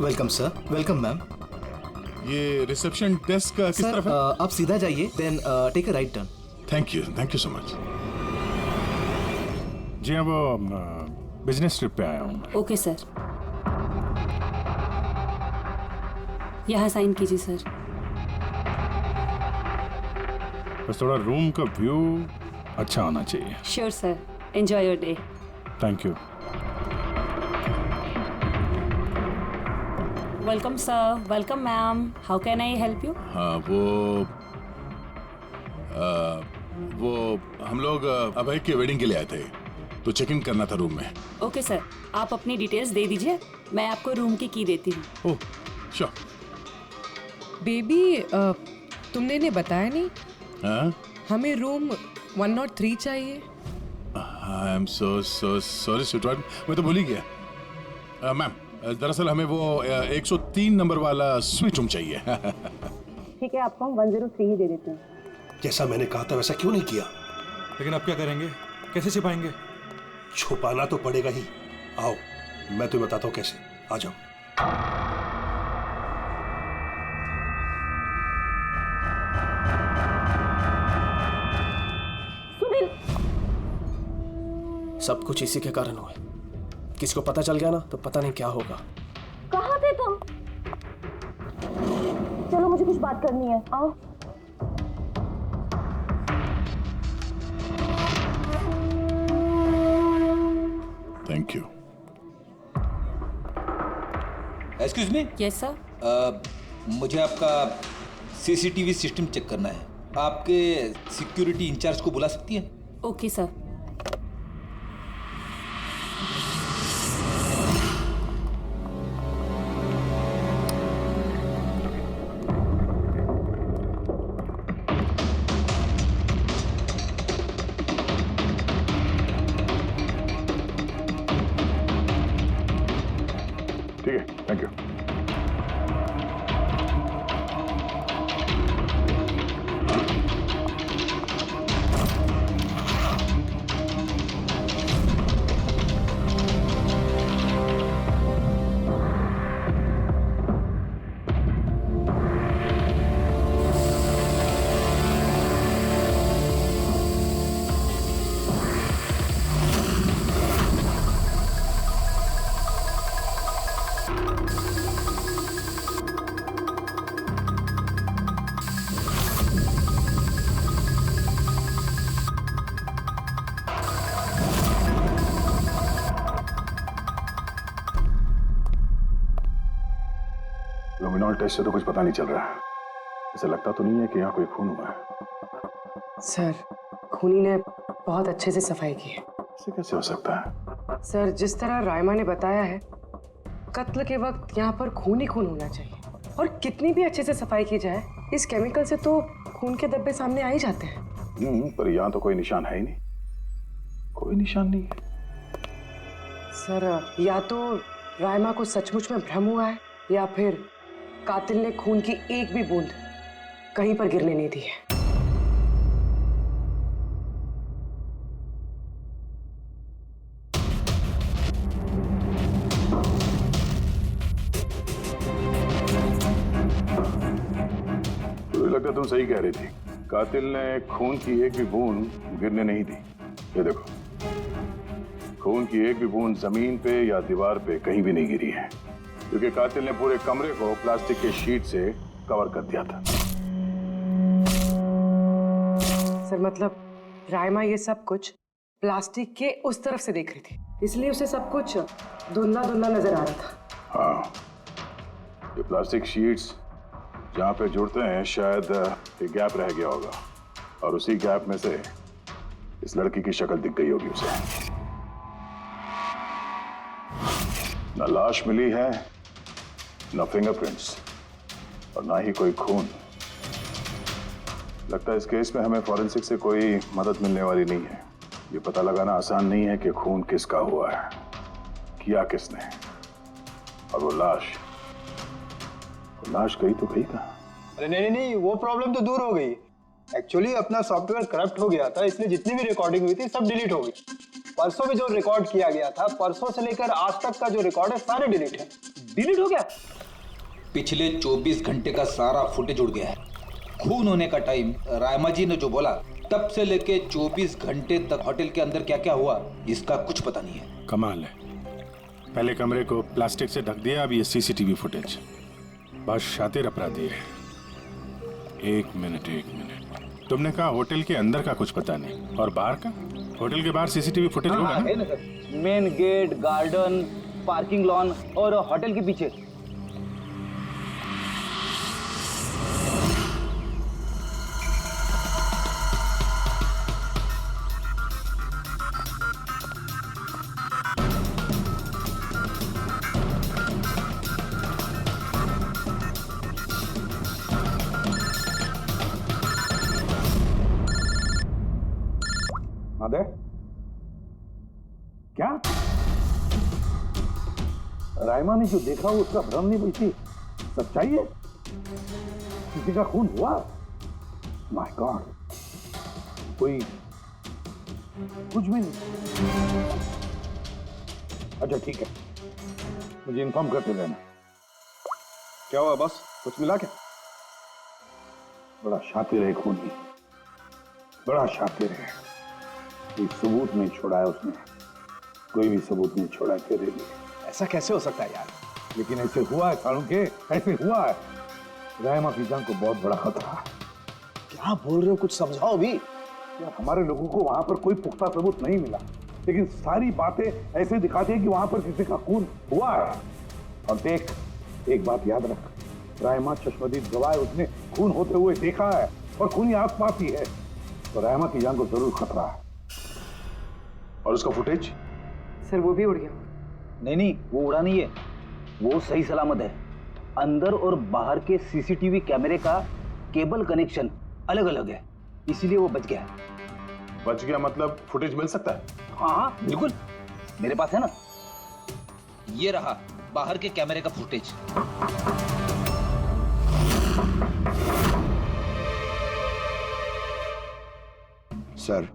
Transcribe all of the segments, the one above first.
Welcome sir. Welcome ma'am. ये reception desk किस तरफ है? आप सीधा जाइए, then take a right turn. Thank you so much. जी हाँ, वो बिजनेस ट्रिप पे आया हूँ। ओके सर, यहाँ साइन कीजिए सर। बस थोड़ा रूम का व्यू अच्छा होना चाहिए। Sure sir, enjoy your day. Thank you. Welcome sir, welcome ma'am, how can I help you? हाँ, वो हम लोग अभय के वेडिंग के लिए आए थे, तो चेक इन करना था रूम में। ओके सर, आप अपनी डिटेल्स दे दीजिए, मैं आपको रूम की देती हूँ। Oh sure. बेबी, तुमने इन्हें बताया नहीं? हाँ, हमें रूम 103 चाहिए। I am so sorry sweetheart, मैं तो भूल ही गया। मैम, दरअसल हमें वो 103 नंबर वाला स्वीट रूम चाहिए। ठीक है, आपको हम 103 ही दे देते हैं। जैसा मैंने कहा था वैसा क्यों नहीं किया? लेकिन अब क्या करेंगे, कैसे छिपाएंगे? छुपाना तो पड़ेगा ही। आओ, मैं तुम्हें बताता हूँ कैसे। आ जाओ। सब कुछ इसी के कारण हुआ। किसी को पता चल गया ना तो पता नहीं क्या होगा। कहाँ थे तुम? चलो, मुझे कुछ बात करनी है, आओ। Thank you. Excuse me. Yes sir. मुझे आपका सीसीटीवी सिस्टम चेक करना है। आपके सिक्योरिटी इंचार्ज को बुला सकती हैं? Okay sir. ठीक है, थैंक यू। लुमिनॉल टेस्ट से तो कुछ पता नहीं चल रहा है। ऐसा लगता तो नहीं है कि यहाँ कोई खून हुआ है। सर, खूनी ने बहुत अच्छे से सफाई की है। ऐसे कैसे हो सकता है? सर, जिस तरह रायमा ने बताया है, कत्ल के वक्त यहाँ पर खून ही खून होना चाहिए। और कितनी भी अच्छे से सफाई की जाए, इस केमिकल से तो खून के धब्बे सामने आ ही जाते हैं। पर यहाँ तो कोई निशान है ही नहीं। कोई निशान नहीं है। सर, या तो रायमा को सचमुच में भ्रम हुआ है, या फिर कातिल ने खून की एक भी बूंद कहीं पर गिरने नहीं दी है। मुझे लगता तुम सही कह रही थी। कातिल ने खून की एक भी बूंद गिरने नहीं दी। ये देखो, खून की एक भी बूंद जमीन पे या दीवार पे कहीं भी नहीं गिरी है, क्योंकि कातिल ने पूरे कमरे को प्लास्टिक के शीट से कवर कर दिया था। सर, मतलब रायमा ये सब कुछ प्लास्टिक के उस तरफ से देख रही थी, इसलिए उसे सब कुछ धुंधला धुंधला नजर आ रहा था। हाँ, ये प्लास्टिक शीट्स जहाँ पे जुड़ते हैं, शायद एक गैप रह गया होगा, और उसी गैप में से इस लड़की की शक्ल दिख गई होगी उसे। न लाश मिली है, न फिंगरप्रिंट्स, और ना ही कोई खून। लगता है इस केस में हमें फॉरेंसिक से कोई मदद मिलने वाली नहीं है। ये पता लगाना आसान नहीं है कि खून किसका हुआ है, किया किसने, और वो लाश गई तो गई कहाँ? अरे नहीं, वो प्रॉब्लम तो दूर हो गई। एक्चुअली अपना सॉफ्टवेयर करप्ट हो गया था, इसलिए जितनी भी रिकॉर्डिंग हुई थी सब डिलीट हो गई। परसों भी जो रिकॉर्ड किया गया था, परसों से लेकर आज तक का जो रिकॉर्ड है सारे डिलीट है। डिलीट हो गया? पिछले 24 घंटे का सारा फुटेज उड़ गया है। खून होने का टाइम रायमा जी ने जो बोला तब से लेके 24 घंटे तक होटल के अंदर क्या क्या हुआ इसका कुछ पता नहीं है। कमाल है, पहले कमरे को प्लास्टिक से ढक दिया, अब ये सीसीटीवी फुटेज। बस शातिर अपराधी है। एक मिनट, तुमने कहा होटल के अंदर का कुछ पता नहीं, और बाहर का? होटल के बाहर सीसीटीवी फुटेज होगा ना? है ना sir, main gate, garden, parking lawn और होटल के पीछे। माधव, क्या रायमा ने जो देखा वो उसका भ्रम नहीं बल्कि सच्चाई है? किसी का खून हुआ? माय गॉड, कोई कुछ भी नहीं। अच्छा ठीक है, मुझे इन्फॉर्म करते रहना। क्या हुआ बॉस, कुछ मिला क्या? बड़ा शातिर है खूनी, बड़ा शातिर है। कोई सबूत नहीं छोड़ा है उसने, कोई भी सबूत नहीं छोड़ा तेरे लिए। ऐसा कैसे हो सकता है यार? लेकिन ऐसे हुआ है सालुंके, ऐसे हुआ है। रायमा की जान को बहुत बड़ा खतरा है। क्या बोल रहे हो, कुछ समझाओ भी। यार हमारे लोगों को वहां पर कोई पुख्ता सबूत नहीं मिला, लेकिन सारी बातें ऐसे दिखाती है कि वहां पर किसी का खून हुआ है। और देख, एक बात याद रख, रायमा चश्मदीद गवाह है, उसने खून होते हुए देखा है और खूनी आसपास ही है, तो रायमा की जान को जरूर खतरा है। और उसका फुटेज? सर वो भी उड़ गया। नहीं, वो उड़ा नहीं है, वो सही सलामत है। अंदर और बाहर के सीसीटीवी कैमरे का केबल कनेक्शन अलग अलग है, इसीलिए वो बच गया है। बच गया मतलब फुटेज मिल सकता है? हाँ बिल्कुल, मेरे पास है ना। ये रहा बाहर के कैमरे का फुटेज। सर,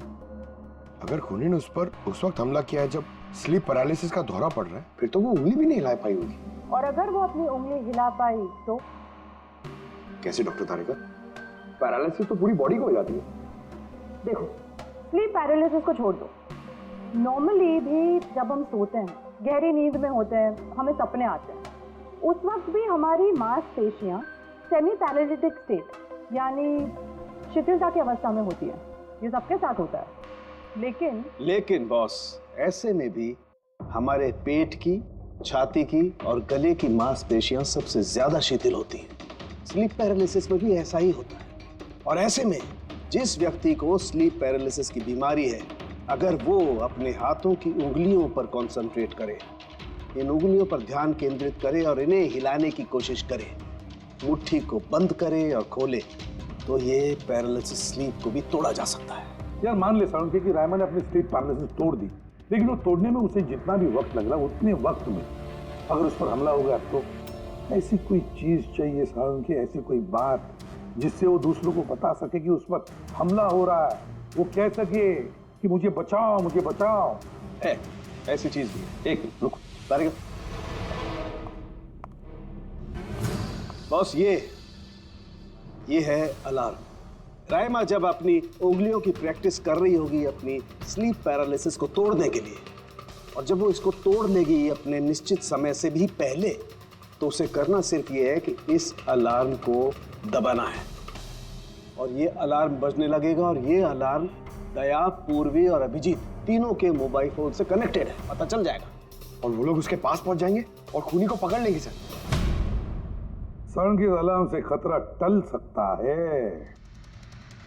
अगर खूनी ने उस पर उस वक्त हमला किया है जब स्लीप पैरालिसिस का दौरा पड़ रहा है, फिर तो वो उंगली भी नहीं हिला पाई होगी। और अगर वो अपनी उंगली हिला पाई तो? कैसे डॉक्टर तारिका? पैरालिसिस तो पूरी बॉडी को हो जाती है। देखो, स्लीप पैरालिसिस को छोड़ दो। नॉर्मली भी जब हम सोते हैं, गहरी नींद में होते हैं, हमें सपने आते हैं, उस वक्त भी हमारी मांसपेशियां सेमी पैरालिटिक स्टेट यानी शिथिलता की अवस्था में होती है। ये सबके साथ होता है। लेकिन बॉस, ऐसे में भी हमारे पेट की, छाती की और गले की मांसपेशियां सबसे ज्यादा शिथिल होती हैं। स्लीप पैरालिसिस में भी ऐसा ही होता है। और ऐसे में जिस व्यक्ति को स्लीप पैरालिसिस की बीमारी है, अगर वो अपने हाथों की उंगलियों पर कंसंट्रेट करे, इन उंगलियों पर ध्यान केंद्रित करे और इन्हें हिलाने की कोशिश करे, मुट्ठी को बंद करे और खोले, तो ये पैरालिसिस स्लीप को भी तोड़ा जा सकता है। यार मान ले सालुंके कि रायमा ने अपनी स्लीप पैरालिसिस तोड़ दी, लेकिन वो तोड़ने में उसे जितना भी वक्त लग रहा है, उतने वक्त में अगर उस पर हमला हो गया तो ऐसी कोई चीज चाहिए सालुंके, ऐसी कोई बात जिससे वो दूसरों को बता सके कि उस पर हमला हो रहा है, वो कह सके कि मुझे बचाओ, मुझे बचाओ। है ऐसी चीज भी। एक मिनट रुको तारिका। बॉस, ये है अलार्म। रायमा जब अपनी उंगलियों की प्रैक्टिस कर रही होगी अपनी स्लीप पैरालिसिस को तोड़ने के लिए, और जब वो इसको तोड़ लेगी अपने निश्चित समय से भी पहले, तो उसे करना सिर्फ ये है कि इस अलार्म को दबाना है, और ये अलार्म बजने लगेगा। और ये अलार्म दया, पूर्वी और अभिजीत तीनों के मोबाइल फोन से कनेक्टेड है, पता चल जाएगा। और वो लोग उसके पास पहुंच जाएंगे और खूनी को पकड़ लेंगे। सर, सड़न के अलार्म से खतरा टल सकता है,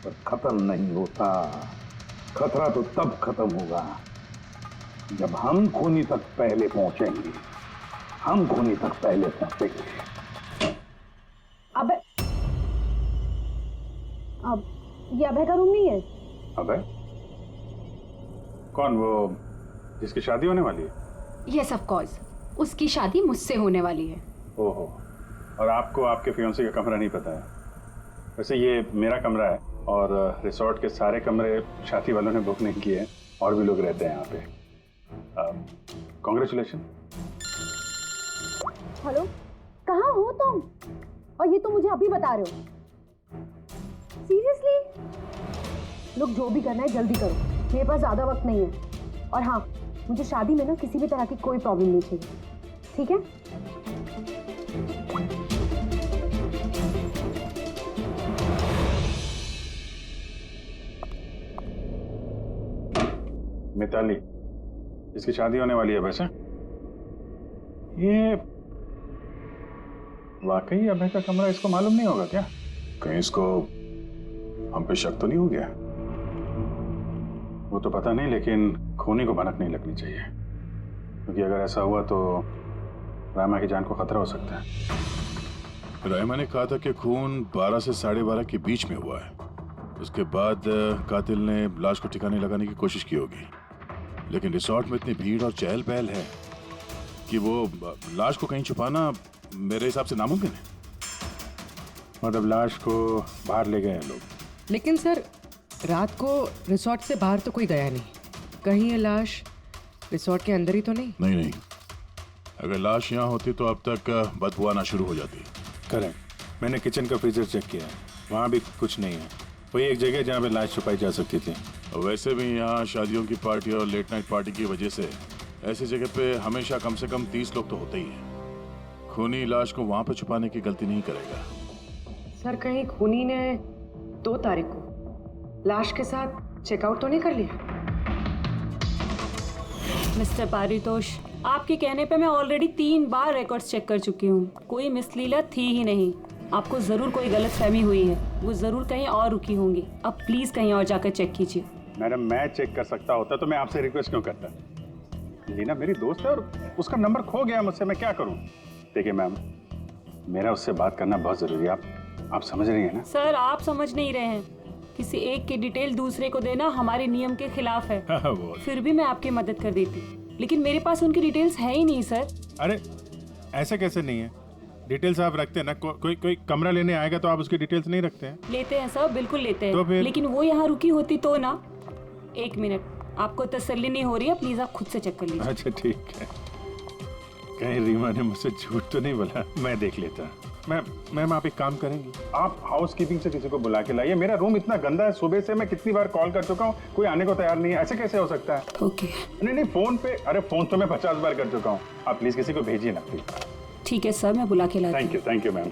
पर खत्म नहीं होता। खतरा तो तब खत्म होगा जब हम खूनी तक पहले पहुंचेंगे। हम खूनी तक पहले पहुंचेंगे। अब ये अभय का रूम नहीं है? अबे कौन? वो जिसकी शादी होने वाली है? यस ऑफ कोर्स, उसकी शादी मुझसे होने वाली है। ओहो, और आपको आपके फियांसे का कमरा नहीं पता है? वैसे ये मेरा कमरा है और रिसोर्ट के सारे कमरे शादी वालों ने बुक नहीं किए हैं, और भी लोग रहते हैं यहाँ पे। कॉन्ग्रेचुलेशन। हेलो, कहाँ हो तुम? तुम? और ये तुम मुझे अभी बता रहे हो? सीरियसली? लोग जो भी करना है जल्दी करो, मेरे पास ज्यादा वक्त नहीं है। और हाँ, मुझे शादी में ना किसी भी तरह की कोई प्रॉब्लम नहीं चाहिए, ठीक है? मिताली, इसकी शादी होने वाली है वैसे? ये वाकई अभय का कमरा इसको मालूम नहीं होगा क्या? कहीं इसको हम पे शक तो नहीं हो गया? वो तो पता नहीं, लेकिन खूनी को भनक नहीं लगनी चाहिए, क्योंकि अगर ऐसा हुआ तो रामा की जान को खतरा हो सकता है। रायमा ने कहा था कि खून 12 से 12:30 के बीच में हुआ है। उसके बाद कातिल ने लाश को ठिकाने लगाने की कोशिश की होगी, लेकिन रिसोर्ट में इतनी भीड़ और चहल पहल है कि वो लाश को कहीं छुपाना मेरे हिसाब से नामुमकिन है। मतलब लाश को बाहर ले गए हैं लोग? लेकिन सर, रात को रिसोर्ट से बाहर तो कोई गया नहीं। कहीं ये लाश रिसोर्ट के अंदर ही तो नहीं? नहीं, अगर लाश यहाँ होती तो अब तक बदबू आना शुरू हो जाती। करेक्ट। मैंने किचन का फ्रीजर चेक किया है, वहाँ भी कुछ नहीं है। वही एक जगह जहाँ पे लाश छुपाई जा सकती थी। और वैसे भी यहाँ शादियों की पार्टी और लेट नाइट पार्टी की वजह से ऐसी जगह पे हमेशा कम से कम 30 लोग तो होते ही हैं। खूनी लाश को वहाँ पे छुपाने की गलती नहीं करेगा। सर, कहीं खूनी ने 2 तारीख को लाश के साथ चेकआउट तो नहीं कर लिया? मिस्टर पारितोष, आपके कहने पे मैं ऑलरेडी 3 बार रिकॉर्ड्स चेक कर चुकी हूँ। कोई मिसलीला थी ही नहीं। आपको जरूर कोई गलतफहमी हुई है, वो जरूर कहीं और रुकी होंगी। अब प्लीज कहीं और जाकर चेक कीजिए। मैडम, मैं चेक कर सकता होता तो मैं आपसे रिक्वेस्ट क्यों करता? लीना मेरी दोस्त है और उसका नंबर खो गया मुझसे, मैं क्या करूँ? देखिए मैम, मेरा उससे बात करना बहुत जरूरी है। आप समझ रही हैं ना? सर, आप समझ नहीं रहे हैं। किसी एक की डिटेल दूसरे को देना हमारे नियम के खिलाफ है। फिर भी मैं आपकी मदद कर देती, लेकिन मेरे पास उनकी डिटेल्स है ही नहीं सर। अरे ऐसे कैसे नहीं है? डिटेल्स आप रखते हैं ना। कोई कमरा लेने आएगा तो आप उसकी डिटेल्स नहीं रखते हैं? लेते हैं सर, बिल्कुल लेते हैं। तो फिर? लेकिन वो यहाँ रुकी होती तो ना। 1 मिनट, आपको तसल्ली नहीं हो रही है, प्लीज आप खुद से चेक कर लीजिए। अच्छा ठीक है। कहीं रीमा ने मुझसे झूठ तो नहीं बोला? मैं देख लेता। मैम आप एक काम करेंगी, आप हाउस कीपिंग से किसी को बुला के लाइए। मेरा रूम इतना गंदा है, सुबह से मैं कितनी बार कॉल कर चुका हूँ, कोई आने को तैयार नहीं है। ऐसे कैसे हो सकता है? ओके। नहीं, फोन पे, अरे फोन तो मैं 50 बार कर चुका हूँ। आप प्लीज किसी को भेजिए ना प्लीज। ठीक है सर, मैं बुला के लाती हूँ। Thank you ma'am.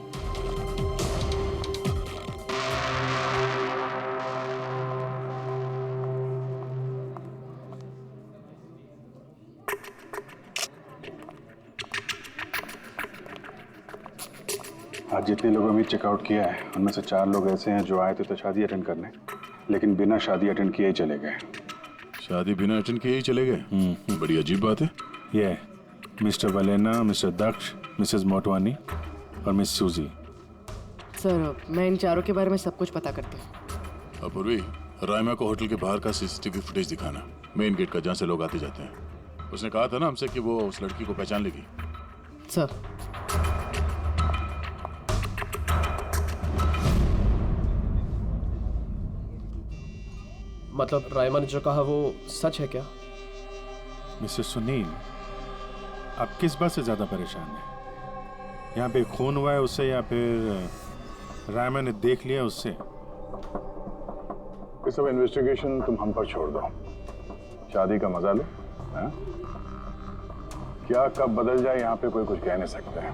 आज जितने लोगों ने चेकआउट किया है, उनमें से 4 लोग ऐसे हैं जो आए थे तो शादी अटेंड करने, लेकिन बिना शादी अटेंड किए ही चले गए। शादी बिना अटेंड किए ही चले गए? बड़ी अजीब बात है। ये मिस्टर वलेना, मिस्टर दक्ष, मिसेस मोटवानी और मिस सूजी। सर, मैं इन 4 के बारे में सब कुछ पता करती हूँ। अपूर्वी, रायमा को होटल के बाहर का सीसीटीवी फुटेज दिखाना, मेन गेट का, जहाँ से लोग आते जाते हैं। उसने कहा था ना हमसे कि वो उस लड़की को पहचान लेगी। सर, मतलब रायमा ने जो कहा वो सच है क्या? मिस्टर सुनील, आप किस बात से ज्यादा परेशान हैं? यहाँ पे खून हुआ है उससे, या फिर रायमा ने देख लिया उससे? ये सब इन्वेस्टिगेशन तुम हम पर छोड़ दो। शादी का मजा लो। हाँ? क्या कब बदल जाए यहाँ पे कोई कुछ कह नहीं सकता है।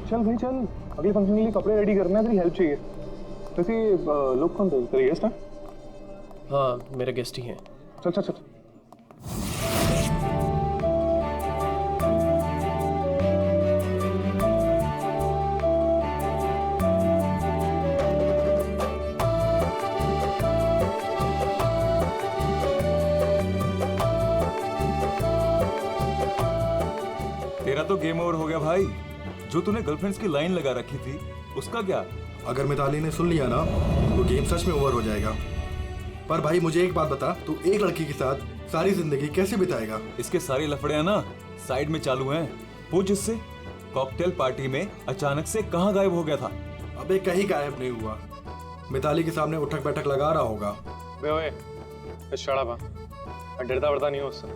चल भाई चल, अगले फंक्शन के लिए कपड़े रेडी करना है, तेरी हेल्प चाहिए। वैसे लोग कौन थे? तेरे गेस्ट हैं? हाँ, मेरे गेस्ट ही हैं। चल चल चल। तेरा तो गेम ओवर हो गया भाई। जो तूने गर्लफ्रेंड्स की लाइन लगा रखी थी उसका क्या? अगर मिताली ने सुन लिया ना तो गेम सच में ओवर हो जाएगा। पर भाई मुझे एक बात बता, तू एक लड़की के साथ सारी जिंदगी कैसे बिताएगा? इसके सारे लफड़े ना साइड में चालू हैं। पूछ इससे, कॉकटेल पार्टी में अचानक से कहाँ गायब हो गया था? अबे कहीं गायब नहीं हुआ, मिताली के सामने उठक बैठक लगा रहा होगा। बे ओए, शड़ा बा, डरता वरता नहीं हो उससे।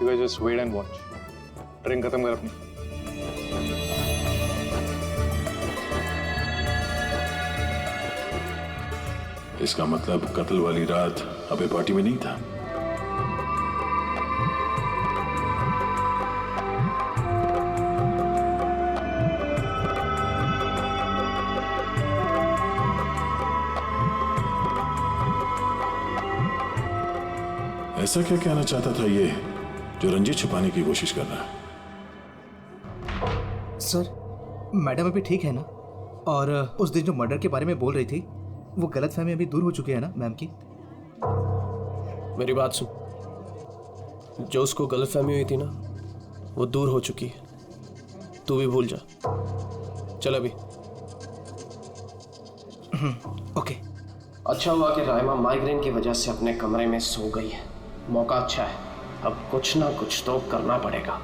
You guys just wait and watch. Drink खत्म कर अपनी. इसका मतलब कत्ल वाली रात अबे पार्टी में नहीं था. ऐसा क्या कहना चाहता था ये जो रंजीत छुपाने की कोशिश कर रहा है? सर, मैडम अभी ठीक है ना? और उस दिन जो मर्डर के बारे में बोल रही थी वो गलतफहमी अभी दूर हो चुकी है ना मैम की? मेरी बात सुन, जो उसको गलतफहमी हुई थी ना वो दूर हो चुकी है. तू भी भूल जा. चल अभी. ओके. अच्छा हुआ कि राइमा माइग्रेन की वजह से अपने कमरे में सो गई है. मौका अच्छा है. अब कुछ ना कुछ तो करना पड़ेगा.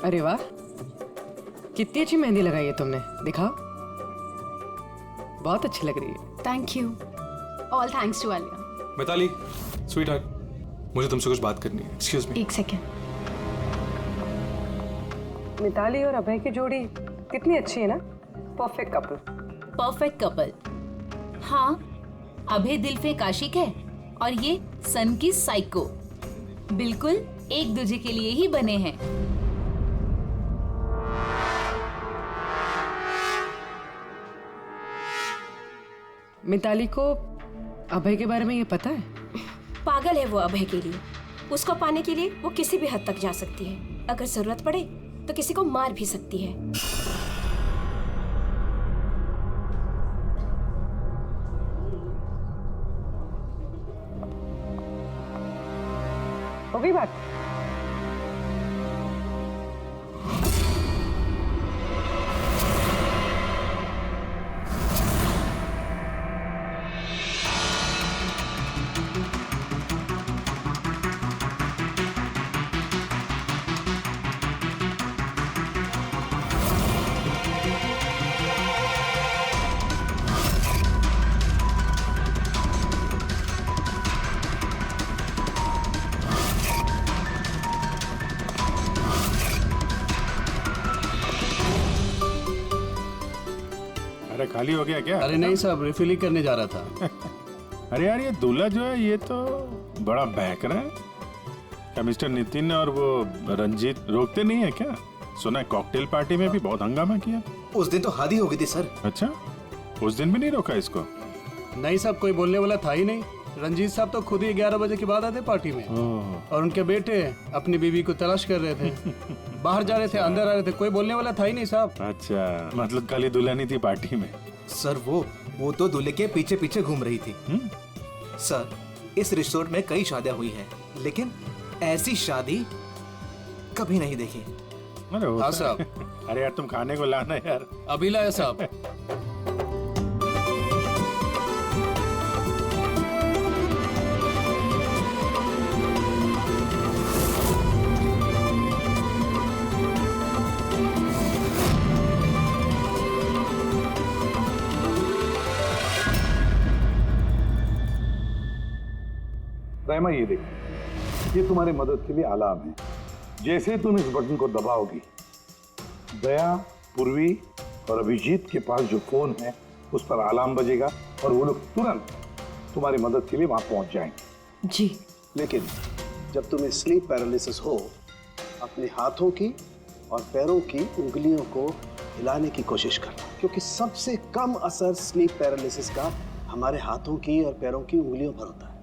अरे वाह, कितनी अच्छी मेहंदी लगाई है तुमने. दिखाओ. बहुत अच्छी लग रही है. Thank you. All thanks to Alia. Mitali, sweetheart, मुझे तुमसे कुछ बात करनी है. Excuse me. एक सेकेंड. मिताली और अभय की जोड़ी कितनी अच्छी है ना. Perfect couple. Perfect couple. हाँ, अभय दिल पे आशिक है और ये सन की साइको. बिल्कुल एक दूसरे के लिए ही बने हैं. मिताली को अभय के बारे में ये पता है? पागल है वो अभय के लिए. उसको पाने के लिए वो किसी भी हद तक जा सकती है. अगर जरूरत पड़े तो किसी को मार भी सकती है. हो गई बात. अरे खाली हो गया क्या? अरे नहीं साहब, रिफिल ही करने जा रहा था. अरे यार, ये दूल्हा जो है ये तो बड़ा बहक रहा है. क्या मिस्टर नितिन और वो रंजीत रोकते नहीं है क्या? सुना है कॉकटेल पार्टी में भी बहुत हंगामा किया. उस दिन तो हादी हो गई थी सर. अच्छा, उस दिन भी नहीं रोका इसको? नहीं साहब, कोई बोलने वाला था ही नहीं. रंजीत साहब तो खुद ही 11 बजे के बाद आते पार्टी में. और उनके बेटे अपनी बीवी को तलाश कर रहे थे. बाहर जा रहे थे, अंदर आ रहे थे, कोई बोलने वाला था ही नहीं साहब. अच्छा, मतलब खाली दुल्हन थी पार्टी में? सर वो तो दूल्हे के पीछे पीछे घूम रही थी. सर, इस रिसोर्ट में कई शादियां हुई हैं, लेकिन ऐसी शादी कभी नहीं देखी. अरे हाँ साहब. अरे यार, तुम खाने को लाना यार. अभी लाया साहब. रहमा, ये देखो, ये तुम्हारी मदद के लिए अलार्म है. जैसे तुम इस बटन को दबाओगी, दया, पूर्वी और अभिजीत के पास जो फोन है उस पर अलार्म बजेगा और वो लोग तुरंत तुम्हारी मदद के लिए वहां पहुंच जाएंगे. जी. लेकिन जब तुम्हें स्लीप पैरालिसिस हो, अपने हाथों की और पैरों की उंगलियों को हिलाने की कोशिश करना, क्योंकि सबसे कम असर स्लीप पैरालिसिस का हमारे हाथों की और पैरों की उंगलियों पर होता है.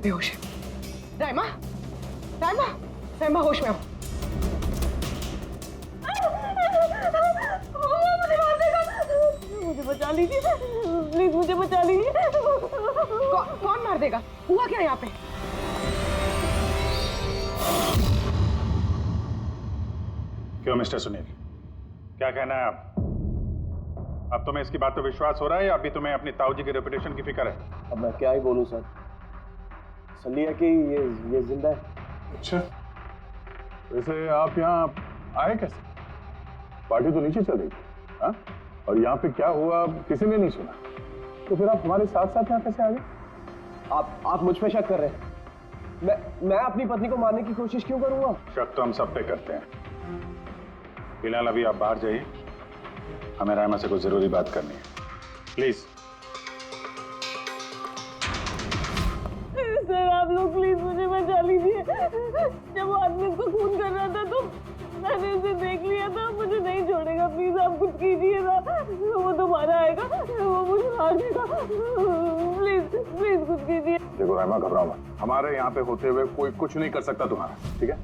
बेहोश है। राइमा, राइमा, राइमा होश में आओ। मुझे बचा लीजिए प्लीज, मुझे बचा लीजिए। कौन मार देगा? हुआ क्या यहाँ पे? क्यों मिस्टर सुनील, क्या कहना है आप? अब तुम्हें इसकी बात पे विश्वास हो रहा है या अभी तुम्हें अपनी ताऊ जी की रेपुटेशन की फिक्र है? अब मैं क्या ही बोलूं सर, सनी है कि ये जिंदा है। अच्छा, वैसे आप यहाँ आए कैसे? पार्टी तो नीचे चल रही थी, हाँ? और यहाँ पे क्या हुआ किसी ने नहीं सुना, तो फिर आप हमारे साथ साथ यहाँ कैसे आ गए? आप मुझ पे शक कर रहे हैं? मैं अपनी पत्नी को मारने की कोशिश क्यों करूंगा? शक तो हम सब पे करते हैं। फिलहाल अभी आप बाहर जाइए, हमें रायमा से कुछ जरूरी बात करनी है, प्लीज। सर आप लोग प्लीज मुझे बचा लीजिए। जब वो आदमी उसको खून कर रहा था तो मैंने उसे देख लिया था, मुझे नहीं छोड़ेगा। प्लीज आप कुछ कीजिए ना, वो दोबारा आएगा, वो मुझे मार देगा। प्लीज प्लीज कुछ कीजिए। देखो रायमा, घबराओ मत, हमारे यहाँ पे होते हुए कोई कुछ नहीं कर सकता तुम्हारा, ठीक है?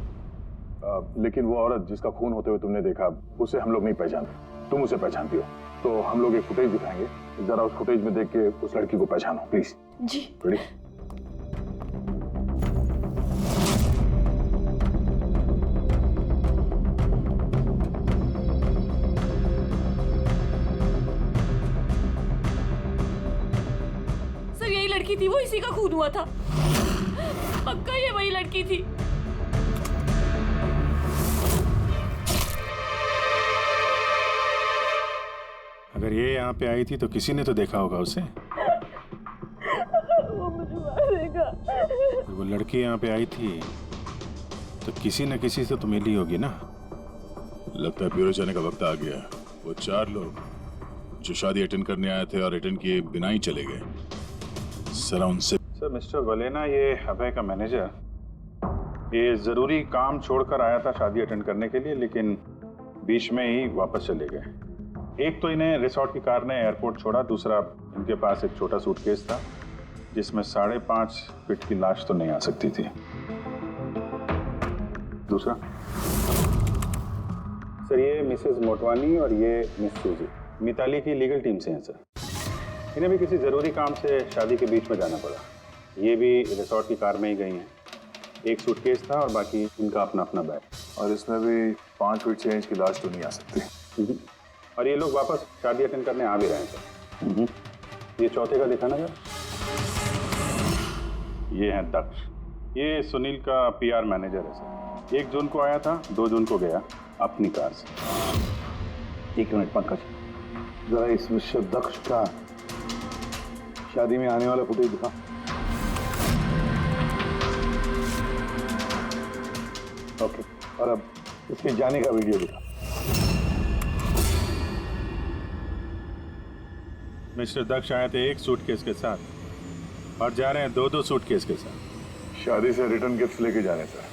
लेकिन वो औरत जिसका खून होते हुए तुमने देखा, उसे हम लोग नहीं पहचानते, तुम उसे पहचानती हो, तो हम लोग एक फुटेज दिखाएंगे, जरा उस फुटेज में देख के उस लड़की को पहचानो प्लीज। जी। रेडी? सर यही लड़की थी, वो इसी का खून हुआ था, पक्का ये वही लड़की थी। अगर ये यहाँ पे आई थी तो किसी ने तो देखा होगा उसे। वो मुझे मारेगा। अगर वो लड़की यहाँ पे आई थी तो किसी न किसी से तो मिली होगी ना। लगता है ब्यूरो जाने का वक्त आ गया। वो 4 लोग जो शादी अटेंड करने आए थे और अटेंड किए बिना ही चले गए, जरा उनसे। सर मिस्टर वलेना, ये अभय का मैनेजर, ये जरूरी काम छोड़कर आया था शादी अटेंड करने के लिए, लेकिन बीच में ही वापस चले गए। एक तो इन्हें रिसोर्ट की कार ने एयरपोर्ट छोड़ा, दूसरा इनके पास एक छोटा सूटकेस था जिसमें 5.5 फीट की लाश तो नहीं आ सकती थी। दूसरा सर, ये मिसेस मोटवानी और ये मिस सूजी मिताली की लीगल टीम से हैं सर। इन्हें भी किसी ज़रूरी काम से शादी के बीच में जाना पड़ा। ये भी रिसोर्ट की कार में ही गई हैं। एक सूटकेस था और बाकी इनका अपना अपना बैग। और इसमें भी 5 फीट से इंच की लाश तो नहीं आ सकती। और ये लोग वापस शादी अटेंड करने आ भी रहे हैं सर। ये चौथे का दिखाना जरा। ये है दक्ष, ये सुनील का PR मैनेजर है सर। 1 जून को आया था, 2 जून को गया अपनी कार से। 1 मिनट पंकज, जरा इस मिस्टर दक्ष का शादी में आने वाला फुटेज दिखा। ओके, और अब इसके जाने का वीडियो दिखा। मिस्टर दक्ष आए थे 1 सूटकेस के साथ और जा रहे हैं 2-2 सूटकेस के साथ। शादी से रिटर्न गिफ्ट लेके जा रहे हैं सर।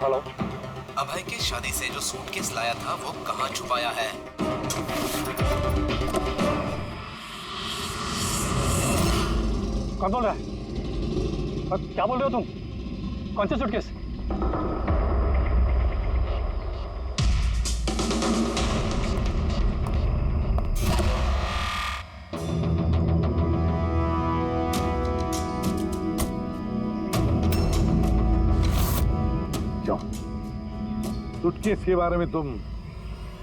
हेलो, अभय के शादी से जो सूटकेस लाया था वो कहाँ छुपाया है? कौन बोल रहा है? क्या बोल रहे हो तुम? कौन से सूटकेस? सूटकेस के बारे में तुम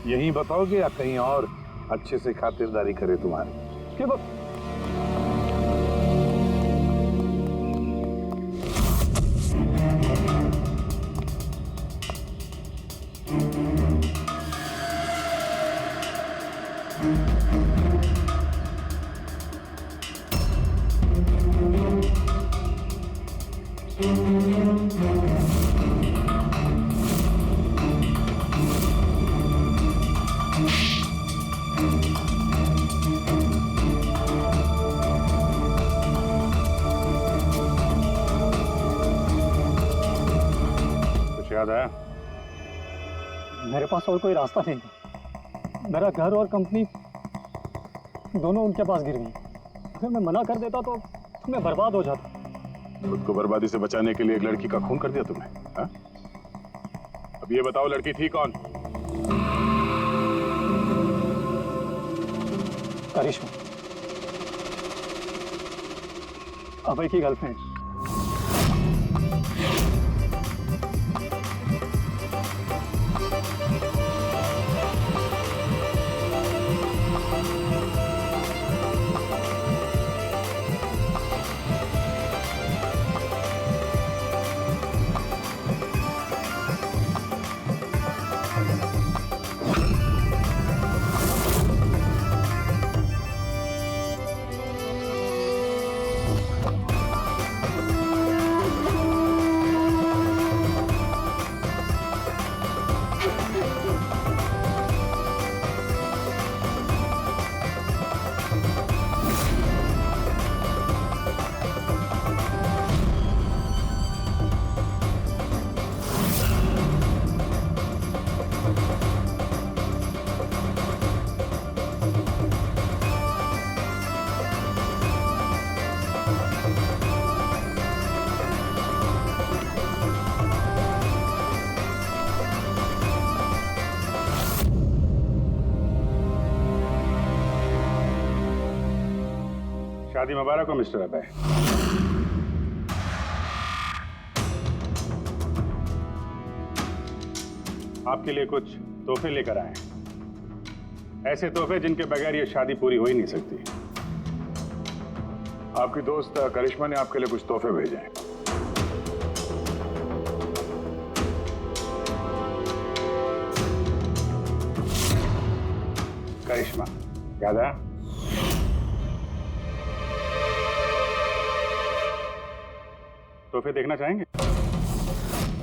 यहीं बताओगे या कहीं और अच्छे से खातिरदारी करे तुम्हारी? क्यों Thank you. याद आया? मेरे पास और कोई रास्ता नहीं था। मेरा घर और कंपनी दोनों उनके पास गिर गई। अगर मैं मना कर देता तो मैं बर्बाद हो जाता। खुद को बर्बादी से बचाने के लिए एक लड़की का खून कर दिया तुमने, हाँ? अब ये बताओ लड़की थी कौन? करिश्मा, अभय की गर्लफ्रेंड। शादी मुबारक हो मिस्टर अभय। आपके लिए कुछ तोहफे लेकर आए हैं, ऐसे तोहफे जिनके बगैर ये शादी पूरी हो ही नहीं सकती। आपकी दोस्त करिश्मा ने आपके लिए कुछ तोहफे भेजे हैं। करिश्मा, याद है? तोहफे देखना चाहेंगे?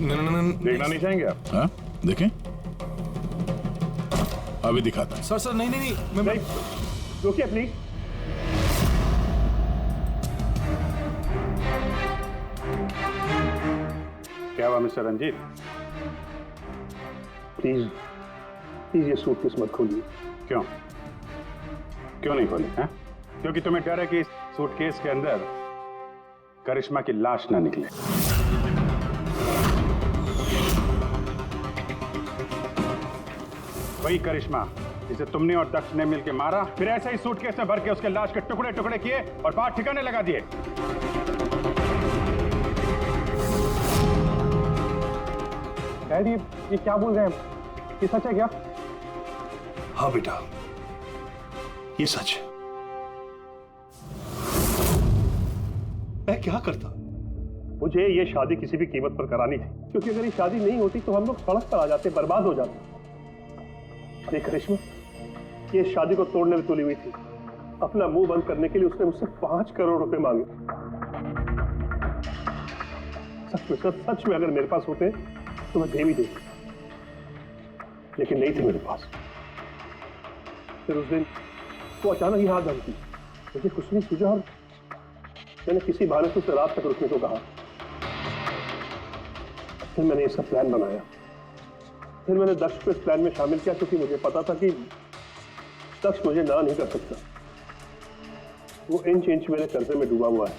देखना नहीं चाहेंगे आप? हाँ, देखें। अभी दिखाता हूं। सर नहीं नहीं नहीं, मैं रुकिए प्लीज। क्या हुआ मिस्टर रंजीत? प्लीज प्लीज ये सूटकेस मत खोलिए। क्यों? क्यों नहीं खोली? हैं? क्योंकि तुम्हें डर है कि इस सूटकेस के अंदर करिश्मा की लाश ना निकले। वही करिश्मा जिसे तुमने और दक्ष ने मिलकर मारा, फिर ऐसे ही सूटकेस में भर के उसके लाश के टुकड़े टुकड़े किए और बाहर ठिकाने लगा दिए। डैडी, ये क्या बोल रहे हैं? ये सच है क्या? हाँ बेटा, ये सच है। मैं क्या करता? मुझे ये शादी किसी भी कीमत पर करानी थी, क्योंकि अगर ये शादी नहीं होती तो हम लोग सड़क पर आ जाते, बर्बाद हो जाते। अरे करिश्मा, ये शादी को तोड़ने में तुली हुई थी। अपना मुंह बंद करने के लिए उसने मुझसे 5 करोड़ रुपए मांगे। सच में अगर मेरे पास होते तो मैं दे भी देता, लेकिन नहीं थे मेरे पास। फिर उस दिन वो अचानक ही हाथ धमकी, मुझे कुछ नहीं सूझा और मैंने किसी बहाने से उसे रात तक रुकने को कहा। फिर मैंने इसका प्लान बनाया। फिर मैंने दक्ष को इस प्लान में शामिल किया, क्योंकि मुझे पता था कि दक्ष मुझे ना नहीं कर सकता। वो इंच इंच मेरे कर्जे में डूबा हुआ है।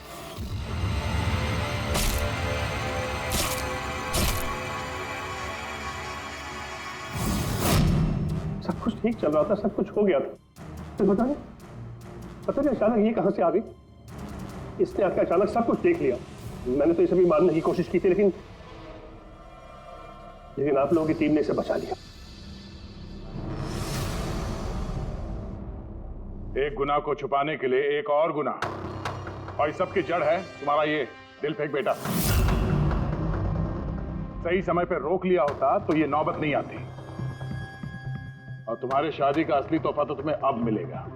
सब कुछ ठीक चल रहा था, सब कुछ हो गया था। तो पता नहीं अचानक ये कहां से आ गई। इसने आकर अचानक सब कुछ देख लिया। मैंने तो इसे भी मारने की कोशिश की थी, लेकिन आप लोगों की टीम ने इसे बचा लिया। एक गुनाह को छुपाने के लिए एक और गुनाह, और इस सब की जड़ है तुम्हारा ये दिल फेंक बेटा। सही समय पर रोक लिया होता तो ये नौबत नहीं आती, और तुम्हारे शादी का असली तोहफा तो तुम्हें अब मिलेगा।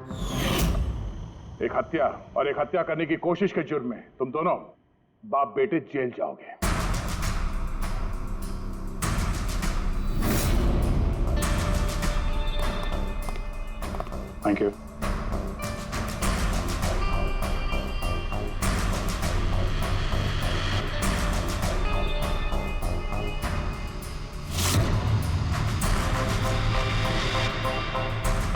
एक हत्या और एक हत्या करने की कोशिश के जुर्म में तुम दोनों बाप बेटे जेल जाओगे। Thank you.